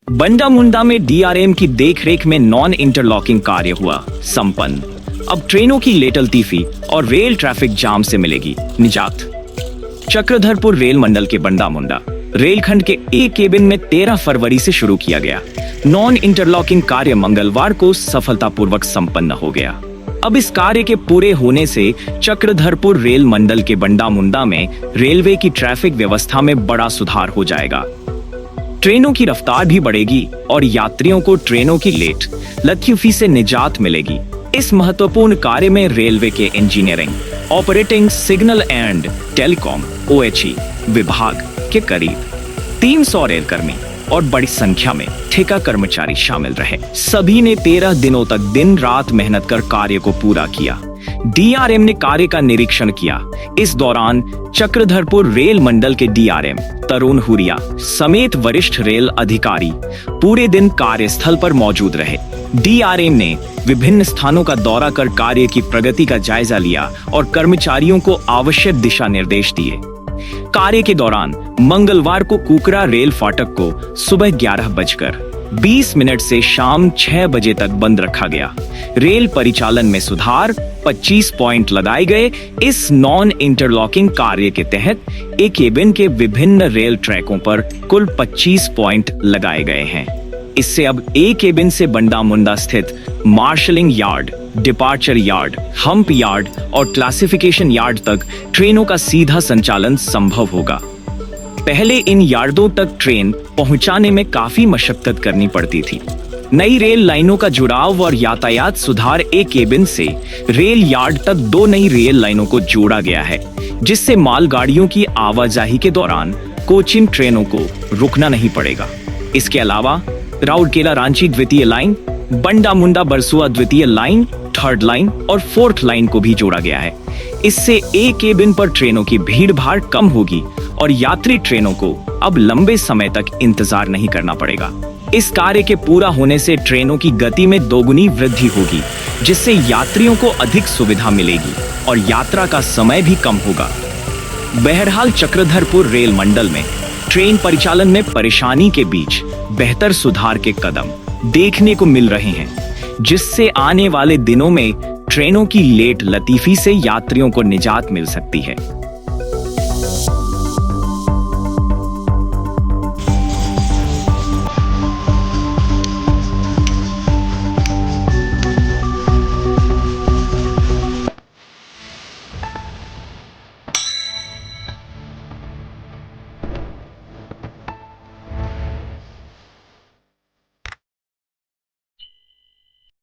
बंडा मुंडा में डीआरएम की देखरेख में नॉन इंटरलॉकिंग कार्य हुआ संपन्न। अब ट्रेनों की लेटलतीफी और रेल ट्रैफिक जाम से मिलेगी निजात। चक्रधरपुर रेल मंडल के बंडा मुंडा रेलखंड के ए केबिन में 13 फरवरी से शुरू किया गया नॉन इंटरलॉकिंग कार्य मंगलवार को सफलतापूर्वक संपन्न हो गया। अब इस कार्य के पूरे होने से चक्रधरपुर रेल मंडल के बंडा मुंडा में रेलवे की ट्रैफिक व्यवस्था में बड़ा सुधार हो जाएगा। ट्रेनों की रफ्तार भी बढ़ेगी और यात्रियों को ट्रेनों की लेट लतीफी से निजात मिलेगी। इस महत्वपूर्ण कार्य में रेलवे के engineering, operating, signal and telecom OHE विभाग के करीब 300 रेलकर्मी और बड़ी संख्या में ठेका कर्मचारी शामिल रहे। सभी ने 13 दिनों तक दिन रात मेहनत कर कार्य को पूरा किया। डीआरएम ने कार्य का निरीक्षण किया। इस दौरान चक्रधरपुर रेल मंडल के डीआरएम तरुण हुरिया समेत वरिष्ठ रेल अधिकारी पूरे दिन कार्यस्थल पर मौजूद रहे। डीआरएम ने विभिन्न स्थानों का दौरा कर कार्य की प्रगति का जायजा लिया और कर्मचारियों को आवश्यक दिशा निर्देश दिए। कार्य के दौरान मंगलवार को कुकरा रेल फाटक को सुबह 11:20 से शाम 6 बजे तक बंद रखा गया। रेल परिचालन में सुधार 25 पॉइंट लगाए गए। इस नॉन इंटरलॉकिंग कार्य के तहत एक केबिन के विभिन्न रेल ट्रैकों पर कुल 25 पॉइंट लगाए गए हैं। इससे अब एक केबिन से बंडा मुंडा स्थित marshalling yard, departure yard, hump yard और क्लासिफिकेशन यार्ड तक ट्रेनों का सीधा संचालन संभव होगा। पहले इन यार्डों तक ट्रेन पहुंचाने में काफी मशक्कत करनी पड़ती थी। नई रेल लाइनों का जुड़ाव और यातायात सुधार एक केबिन से रेल यार्ड तक 2 नई रेल लाइनों को जोड़ा गया है, जिससे मालगाड़ियों की आवाजाही के दौरान कोचिन ट्रेनों को रुकना नहीं पड़ेगा। इसके अलावा राउरकेला रांची द्वितीय लाइन, बंडा मुंडा बरसुआ द्वितीय लाइन, 3rd लाइन और 4th लाइन को भी जोड़ा गया है। इससे एक केबिन पर ट्रेनों की भीड़ भाड़ कम होगी और यात्री ट्रेनों को अब लंबे समय तक इंतजार नहीं करना पड़ेगा। इस कार्य के पूरा होने से ट्रेनों की गति में दोगुनी वृद्धि होगी, जिससे यात्रियों को अधिक सुविधा मिलेगी और यात्रा का समय भी कम होगा। बहरहाल चक्रधरपुर रेल मंडल में ट्रेन परिचालन में परेशानी के बीच बेहतर सुधार के कदम देखने को मिल रहे हैं, जिससे आने वाले दिनों में ट्रेनों की लेट लतीफी से यात्रियों को निजात मिल सकती है।